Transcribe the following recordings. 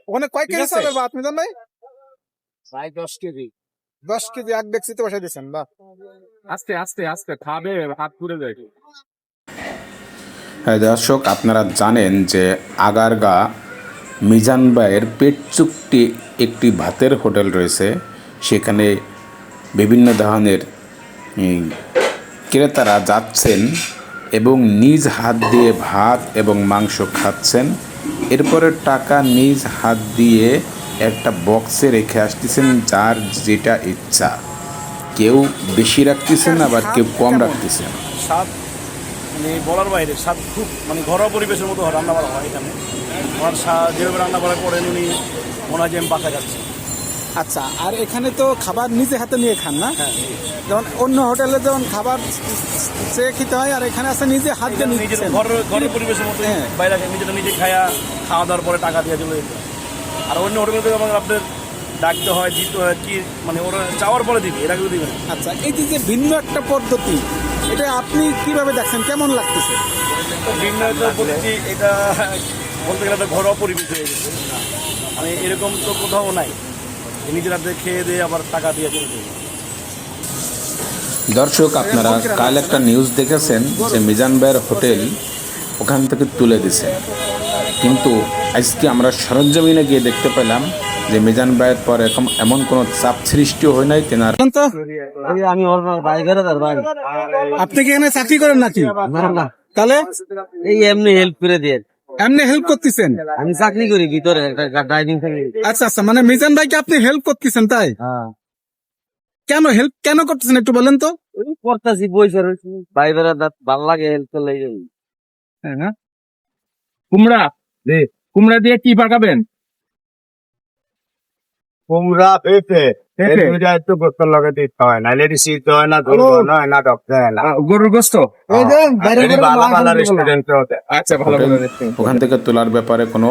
ওখানে কয় কেজি চালের ভাত মিজান ভাই? প্রায় 10 কেজি। 10 কেজি এক ডেকচিতে বসাই দিচ্ছেন বা? আস্তে আস্তে আস্তে খাবে, হাত পুড়ে যায়। দর্শক, আপনারা জানেন যে আগারগা মিজান ভাইয়ের পেট চুক্তি একটি ভাতের হোটেল রয়েছে। সেখানে বিভিন্ন ধরনের ক্রেতারা যাচ্ছেন এবং নিজ হাত দিয়ে ভাত এবং মাংস খাচ্ছেন। এরপরে টাকা নিজ হাত দিয়ে একটা বক্সে রেখে আসতেছেন, যার যেটা ইচ্ছা। কেউ বেশি রাখতেছেন, আবার কেউ কম রাখতেছেন। স্বাদ মানে বলার বাইরে, স্বাদ খুব মানে ঘরোয়া পরিবেশের মতো রান্না করা হয় এখানে। ওনার যেভাবে রান্না করা করেন উনি, মনে হয় যে আমি বাসা খাচ্ছি। আচ্ছা, আর এখানে তো খাবার নিজে হাতে নিয়ে খান না? হ্যাঁ, যেমন অন্য হোটেলে যেমন খাবার চেয়ে খেতে হয়, আর এখানে আছে নিজে হাত দিয়ে নিজের নিচ্ছেন। ঘরের পরিবেশের মতো হ্যাঁ। বাইরে নিজেটা নিজে খাওয়া দাওয়ার পরে টাকা দিয়ে চলে যেতে হয়। আর অন্য হোটেলে তো আমাদের আপনার ডাকতে হয়, দিতে হয়, কি মানে ওরা চাওয়ার পরে দিবে, এর আগেও দিবে না। আচ্ছা, এই যে ভিন্ন একটা পদ্ধতি, এটা আপনি কিভাবে দেখছেন, কেমন লাগতেছে? তো ভিন্ন একটা পদ্ধতি, এটা বলতে গেলে তো ঘরোয়া পরিবেশ হয়ে গেছে। মানে এরকম তো কোথাও নাই, নিজের হাতে খেয়ে দিয়ে আবার টাকা দিয়ে চলে যাবে। দর্শক, আপনারা কাল একটা নিউজ দেখেছেন যে মিজান ভাইয়ের হোটেল ওখান থেকে তুলে দিছে, কিন্তু আজকে আমরা সরঞ্জামিনে গিয়ে দেখতে পেলাম যে মিজান ভাইয়ের পর এমন কোনো চাপ সৃষ্টি হয় নাই। তেনার আমি ওর বাইরে তার বাড়ি। আপনি কি এখানে চাকরি করেন নাকি? না না, তাহলে এই এমনি হেল্প করে দিয়ে। এমনি হেল্প করতেছেন? আমি চাকরি করি ভিতরে একটা ড্রাইভিং থেকে। আচ্ছা আচ্ছা, মানে মিজান ভাইকে আপনি হেল্প করতেছেন, তাই? হ্যাঁ, কেন হেল্প কেন করতেছেন একটু বলেন তো? ওই করতেছি বইসা রয়েছি, বাইরে ভালো লাগে হেল্প করলে। হ্যাঁ না, কুমড়া কুমড়া দিয়ে কি পাকাবেন? কুমড়া পেঁপে একটু গোস্তর লগে দিতে হয়, নাইলে শীত হয় না, গরু হয় না, ডক্টর হয় না। গরুর গোস্ত। ভালো ভালো রেস্টুরেন্ট আচ্ছা, ভালো হোটেল ভালো। ওখান থেকে তোলার ব্যাপারে কোনো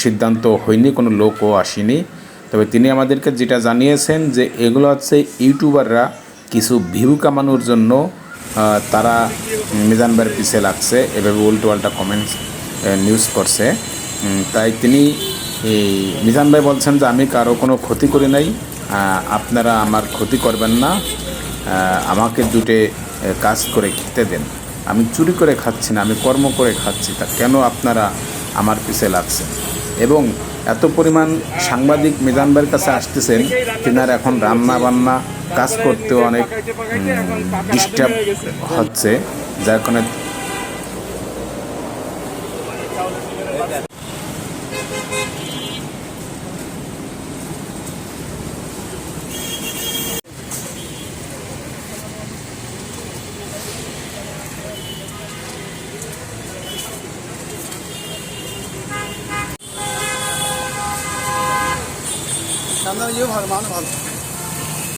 সিদ্ধান্ত হয়নি, কোনো লোকও আসেনি। তবে তিনি আমাদেরকে যেটা জানিয়েছেন যে এগুলো হচ্ছে ইউটিউবাররা কিছু ভিউ কামানোর জন্য তারা মিজান ভাইয়ের পিছে লাগছে, এভাবে উল্টো পাল্টা কমেন্টস নিউজ করছে। তাই তিনি মিজান ভাই বলছেন যে আমি কারো কোনো ক্ষতি করি নাই, আপনারা আমার ক্ষতি করবেন না, আমাকে দুটে কাজ করে খেতে দেন। আমি চুরি করে খাচ্ছি না, আমি কর্ম করে খাচ্ছি, তা কেন আপনারা আমার পিছে লাগছেন? এবং এত পরিমাণ সাংবাদিক মিজান ভাইয়ের কাছে আসতেছেন, তিনার এখন রান্না বান্না কাজ করতেও অনেক ডিস্টার্ব হচ্ছে, যার কারণে ভালো, ভালো।